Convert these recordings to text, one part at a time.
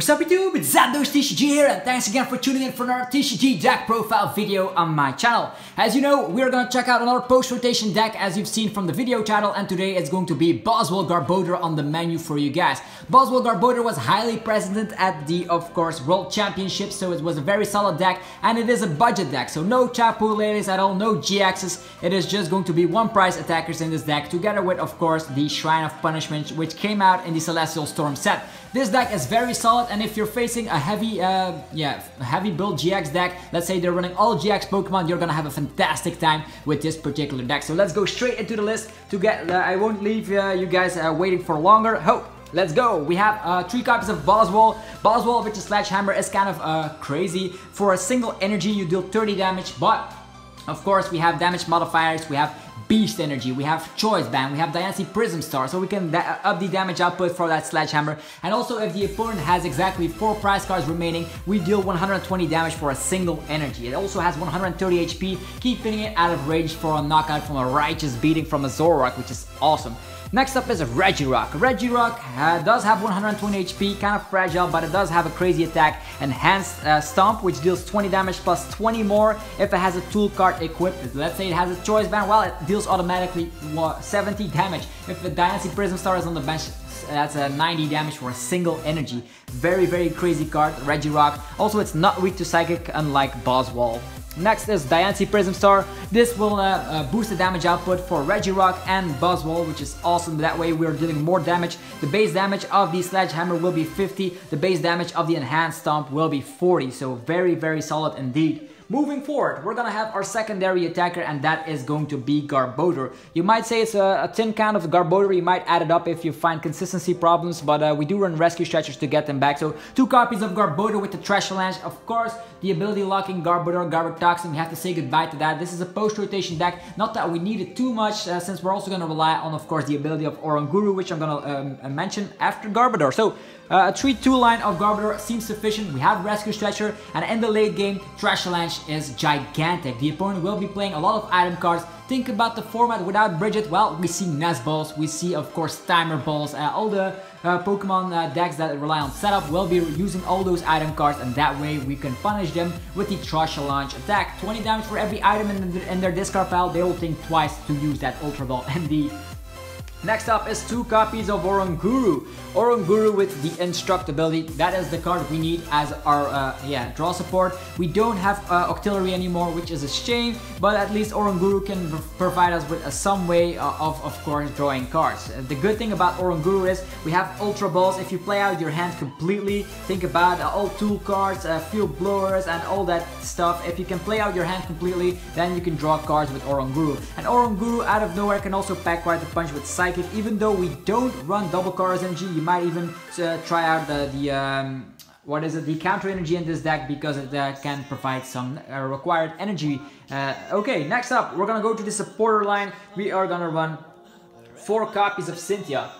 What's up YouTube, it's Zando's TCG here, and thanks again for tuning in for another TCG deck profile video on my channel. As you know, we are going to check out another post-rotation deck as you've seen from the video title, and today it's going to be Buzzwole Garbodor on the menu for you guys. Buzzwole Garbodor was highly present at the, of course, World Championship, so it was a very solid deck, and it is a budget deck, so no Tapu Lele's at all, no GX's. It is just going to be one price attackers in this deck, together with, of course, the Shrine of Punishment, which came out in the Celestial Storm set. This deck is very solid, and if you're facing a heavy build GX deck, let's say they're running all GX Pokemon, you're gonna have a fantastic time with this particular deck. So let's go straight into the list to get, I won't leave you guys waiting for longer. Let's go. We have 3 copies of Buzzwole. Buzzwole with the Sledgehammer is kind of crazy. For a single energy, you deal 30 damage, but of course we have damage modifiers, we have Beast Energy, we have Choice Band, we have Diancie Prism Star, so we can up the damage output for that Sledgehammer. And also if the opponent has exactly 4 prize cards remaining, we deal 120 damage for a single energy. It also has 130 HP, keeping it out of range for a knockout from a righteous beating from a Zoroark, which is awesome. Next up is a Regirock. Regirock does have 120 HP, kind of fragile, but it does have a crazy attack, Enhanced Stomp, which deals 20 damage plus 20 more if it has a tool card equipped. Let's say it has a Choice Band, well, it deals automatically 70 damage. If the Diancie Prism Star is on the bench, that's a 90 damage for a single energy. Very, very crazy card, Regirock. Also, it's not weak to Psychic, unlike Buzzwole. Next is Diancie Prism Star. This will boost the damage output for Regirock and Buzzwole, which is awesome. That way we're dealing more damage. The base damage of the Sledgehammer will be 50. The base damage of the Enhanced Stomp will be 40. So very, very solid indeed. Moving forward, we're gonna have our secondary attacker, and that is going to be Garbodor. You might say it's a tin can of Garbodor, you might add it up if you find consistency problems, but we do run rescue stretchers to get them back. So 2 copies of Garbodor with the Trashalanche. Of course, the ability locking Garbodor, Garbotoxin, we have to say goodbye to that. This is a post-rotation deck, not that we need it too much, since we're also gonna rely on, of course, the ability of Oranguru, which I'm gonna mention after Garbodor. So a 3-2 line of Garbodor seems sufficient. We have Rescue Stretcher, and in the late game, Trashalanche is gigantic. The opponent will be playing a lot of item cards. Think about the format without Bridget. Well, we see Nest Balls, we see, of course, Timer Balls. All the Pokemon decks that rely on setup will be using all those item cards, and that way we can punish them with the Trashalance attack. 20 damage for every item in their discard pile. They will think twice to use that Ultra Ball indeed. Next up is 2 copies of Oranguru. Oranguru with the Instruct ability. That is the card we need as our draw support. We don't have Octillery anymore, which is a shame, but at least Oranguru can provide us with some way of course, drawing cards. The good thing about Oranguru is we have Ultra Balls. If you play out your hand completely, think about all tool cards, field blowers, and all that stuff. If you can play out your hand completely, then you can draw cards with Oranguru. And Oranguru out of nowhere can also pack right the punch with Psychic. Even though we don't run double Chorus Energy, you might even try out the counter energy in this deck, because it can provide some required energy. Okay, next up, we're gonna go to the supporter line. We are gonna run 4 copies of Cynthia.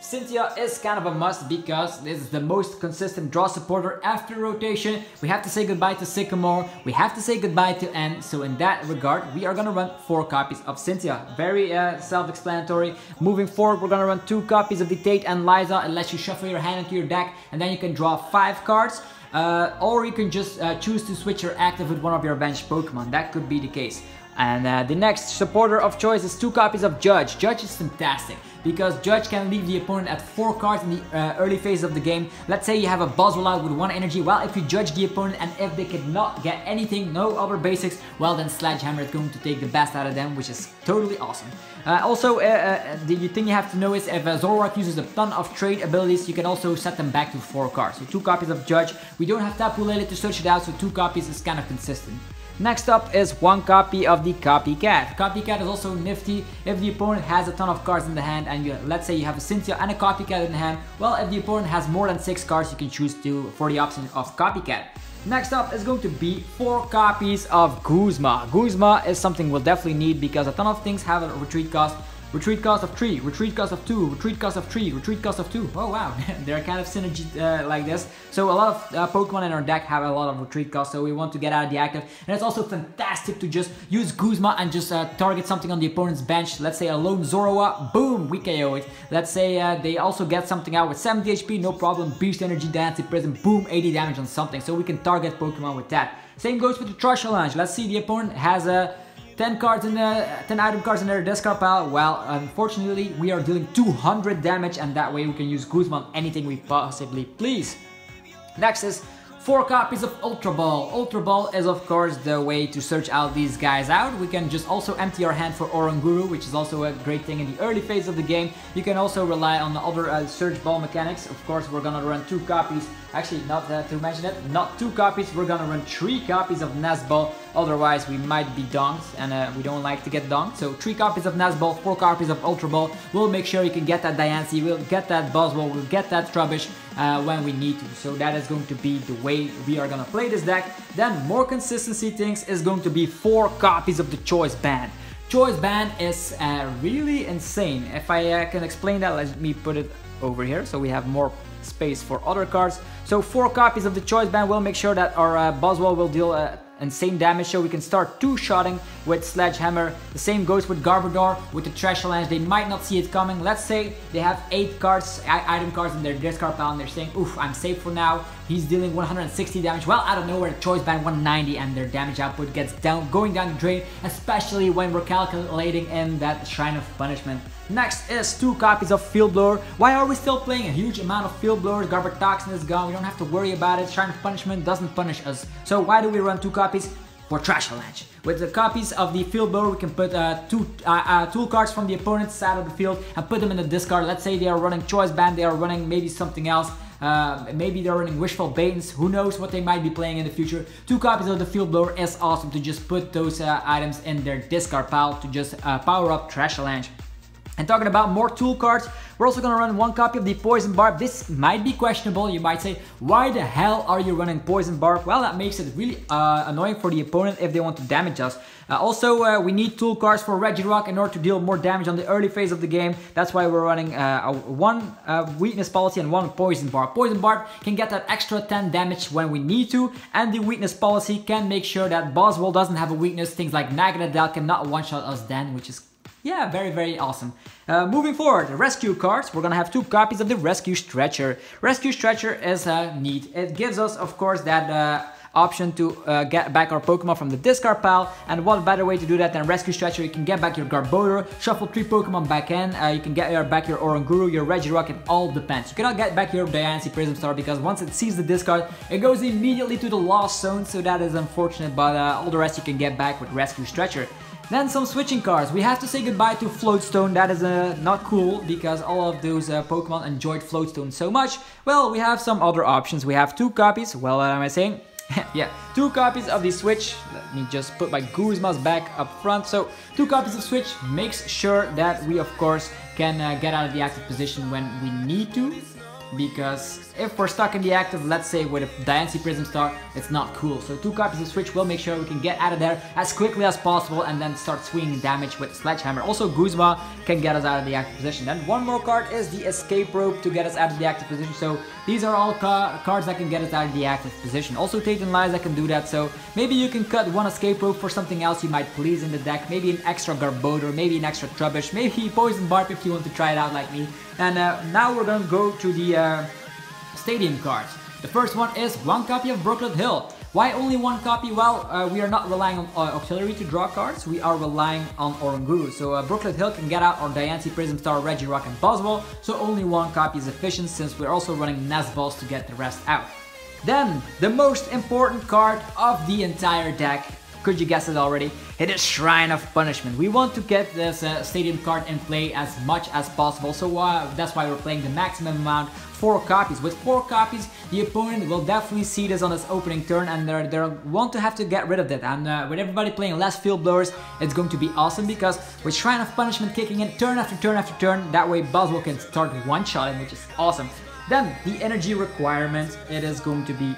Cynthia is kind of a must because this is the most consistent draw supporter after rotation. We have to say goodbye to Sycamore, we have to say goodbye to N, so in that regard we are gonna run 4 copies of Cynthia. Very self-explanatory. Moving forward, we're gonna run 2 copies of the Tate and Liza, unless you shuffle your hand into your deck, and then you can draw 5 cards. Or you can just choose to switch your active with one of your bench Pokemon. That could be the case. And the next supporter of choice is 2 copies of Judge. Judge is fantastic because Judge can leave the opponent at 4 cards in the early phase of the game. Let's say you have a Buzzwole out with 1 energy. Well, if you judge the opponent and if they cannot get anything, no other basics, well then Sledgehammer is going to take the best out of them, which is totally awesome. Also, the thing you have to know is if Zoroark uses a ton of trade abilities, you can also set them back to 4 cards. So 2 copies of Judge. We don't have Tapu Lele to search it out, so 2 copies is kind of consistent. Next up is 1 copy of the Copycat. Copycat is also nifty if the opponent has a ton of cards in the hand, and let's say you have a Cynthia and a Copycat in the hand. Well, if the opponent has more than 6 cards, you can choose for the option of Copycat. Next up is going to be 4 copies of Kuzma. Kuzma is something we'll definitely need because a ton of things have a retreat cost. Retreat cost of 3, retreat cost of 2, retreat cost of 3, retreat cost of 2. Oh wow, they're kind of synergy like this. So a lot of Pokemon in our deck have a lot of retreat cost, so we want to get out of the active. And it's also fantastic to just use Kuzma and just target something on the opponent's bench. Let's say a lone Zoroa, boom, we KO it. Let's say they also get something out with 70 HP, no problem. Beast Energy, Diancie, Prism, boom, 80 damage on something. So we can target Pokemon with that. Same goes with the Trashalanche. Let's see, the opponent has a 10 item cards in their discard pile. Well, unfortunately, we are dealing 200 damage, and that way we can use Kuzma on anything we possibly please. Next is 4 copies of Ultra Ball. Ultra Ball is of course the way to search out these guys out. We can just also empty our hand for Oranguru, which is also a great thing in the early phase of the game. You can also rely on the other search ball mechanics. Of course, we're gonna run 2 copies. Actually, not to mention it, not 2 copies, we're gonna run 3 copies of Nest Ball, otherwise we might be donked, and we don't like to get donked. So 3 copies of Nest Ball, 4 copies of Ultra Ball, we'll make sure you can get that Diancie, we'll get that Buzzwole, we'll get that Trubbish when we need to. So that is going to be the way we are gonna play this deck. Then more consistency things is going to be 4 copies of the Choice Band. Choice Band is really insane. If I can explain that, let me put it over here so we have more space for other cards. So 4 copies of the Choice Band will make sure that our Buzzwole will deal insane damage, so we can start 2-shotting with Sledgehammer. The same goes with Garbodor, with the Trashalance. They might not see it coming. Let's say they have 8 cards, item cards in their discard pile, and they're saying, oof, I'm safe for now. He's dealing 160 damage. Well, out of nowhere, the Choice Band 190, and their damage output gets going down the drain, especially when we're calculating in that Shrine of Punishment. Next is 2 copies of Field Blower. Why are we still playing a huge amount of Field Blowers? Garbotoxin is gone, we don't have to worry about it. Shrine of Punishment doesn't punish us. So why do we run 2 copies? For Trashalanche. With the copies of the Field Blower, we can put 2 tool cards from the opponent's side of the field and put them in the discard. Let's say they are running Choice Band, they are running maybe something else. Maybe they're running Wishful Baitons, who knows what they might be playing in the future. 2 copies of the Field Blower is awesome to just put those items in their discard pile to just power up Trashalanche. And talking about more tool cards, we're also going to run 1 copy of the Poison Barb. This might be questionable. You might say, why the hell are you running Poison Barb? Well, that makes it really annoying for the opponent if they want to damage us. Also, we need tool cards for Regirock in order to deal more damage on the early phase of the game. That's why we're running 1 Weakness Policy and 1 Poison Barb. Poison Barb can get that extra 10 damage when we need to, and the Weakness Policy can make sure that Buzzwole doesn't have a weakness. Things like Naganadel cannot one-shot us then, which is yeah, very, very awesome. Moving forward, rescue cards. We're gonna have 2 copies of the Rescue Stretcher. Rescue Stretcher is neat. It gives us, of course, that option to get back our Pokemon from the discard pile. And what better way to do that than Rescue Stretcher? You can get back your Garbodor, shuffle 3 Pokemon back in. You can get back your Oranguru, your Regirock, and all depends. You cannot get back your Diancie Prism Star because once it sees the discard, it goes immediately to the Lost Zone. So that is unfortunate, but all the rest you can get back with Rescue Stretcher. Then some switching cards. We have to say goodbye to Floatstone. That is not cool because all of those Pokemon enjoyed Floatstone so much. Well, we have some other options. We have 2 copies. Well, what am I saying? Yeah, 2 copies of the Switch. Let me just put my Kuzmas back up front. So 2 copies of Switch makes sure that we, of course, can get out of the active position when we need to. Because if we're stuck in the active, let's say with a Diancie Prism Star, it's not cool. So 2 copies of Switch will make sure we can get out of there as quickly as possible and then start swinging damage with Sledgehammer. Also, Kuzma can get us out of the active position. Then 1 more card is the Escape Rope to get us out of the active position. So these are all cards that can get us out of the active position. Also, Tate and Liza can do that. So maybe you can cut 1 Escape Rope for something else you might please in the deck. Maybe an extra Garbodor, maybe an extra Trubbish, maybe Poison Barb if you want to try it out like me. And now we're going to go to the Stadium cards. The first one is 1 copy of Brooklet Hill. Why only 1 copy? Well, we are not relying on Auxiliary to draw cards, we are relying on Oranguru. So Brooklet Hill can get out our Diancie, Prism Star, Regirock, and Buzzwole, so only 1 copy is efficient since we're also running Nest Balls to get the rest out. Then, the most important card of the entire deck. Could you guess it already? It is Shrine of Punishment. We want to get this Stadium card in play as much as possible, so that's why we're playing the maximum amount, 4 copies. With 4 copies, the opponent will definitely see this on his opening turn and they'll want to have to get rid of it. And with everybody playing less Field Blowers, it's going to be awesome because with Shrine of Punishment kicking in turn after turn after turn, that way Buzzwole can start one-shotting, which is awesome. Then, the energy requirement, it is going to be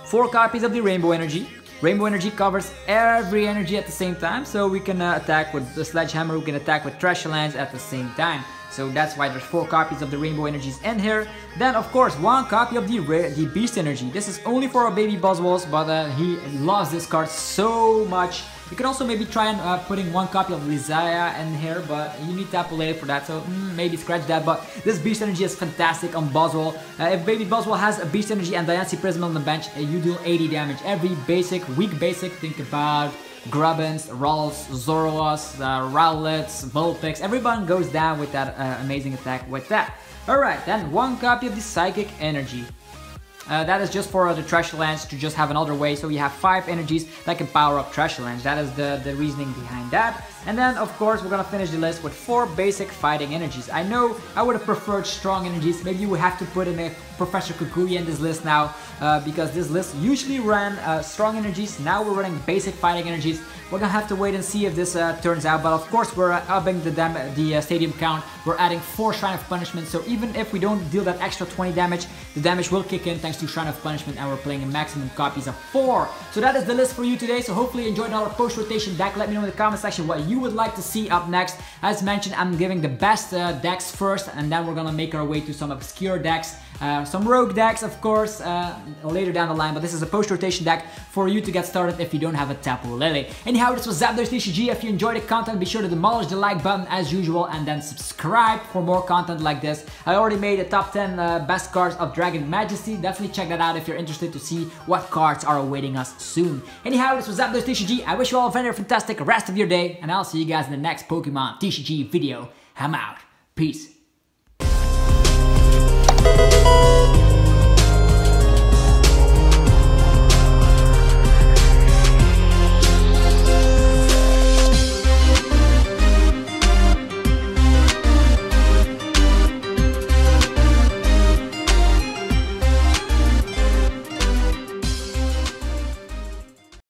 4 copies of the Rainbow Energy, Rainbow Energy covers every energy at the same time, so we can attack with the Sledgehammer, we can attack with Trashalance at the same time. So that's why there's 4 copies of the Rainbow Energies in here. Then of course 1 copy of the Beast Energy. This is only for our Baby Buzzwoles, but he loves this card so much. You can also maybe try and putting 1 copy of Lizaya in here, but you need Tapu Lele for that, so maybe scratch that. But this Beast Energy is fantastic on Buzzwole. If Baby Buzzwole has a Beast Energy and Diancie Prism on the bench, you deal 80 damage. Every basic, weak basic, think about Grubbins, Ralts, Zoroas, Rowlets, Vulpix, everyone goes down with that amazing attack with that. Alright, then 1 copy of the Psychic Energy. That is just for the Trashalance to just have another way, so you have 5 energies that can power up Trashalance. That is the reasoning behind that. And then of course we're gonna finish the list with 4 basic fighting energies. I know I would have preferred strong energies. Maybe you would have to put in a Professor Kukuya in this list now, because this list usually ran strong energies. Now we're running basic fighting energies. We're gonna have to wait and see if this turns out, but of course we're upping the stadium count. We're adding 4 Shrine of Punishment, so even if we don't deal that extra 20 damage, the damage will kick in thanks to Shrine of Punishment, and we're playing a maximum copies of 4. So that is the list for you today, so hopefully you enjoyed our post-rotation deck. Let me know in the comment section what you would like to see up next. As mentioned, I'm giving the best decks first, and then we're gonna make our way to some obscure decks. Some rogue decks, of course, later down the line, but this is a post-rotation deck for you to get started if you don't have a Tapu Lele. Anyhow, this was Zapdos TCG. If you enjoyed the content, be sure to demolish the like button as usual, and then subscribe for more content like this. I already made a top 10 best cards of Dragon Majesty. Definitely check that out if you're interested to see what cards are awaiting us soon. Anyhow, this was Zapdos TCG. I wish you all a very fantastic rest of your day, and I'll see you guys in the next Pokemon TCG video. I'm out. Peace.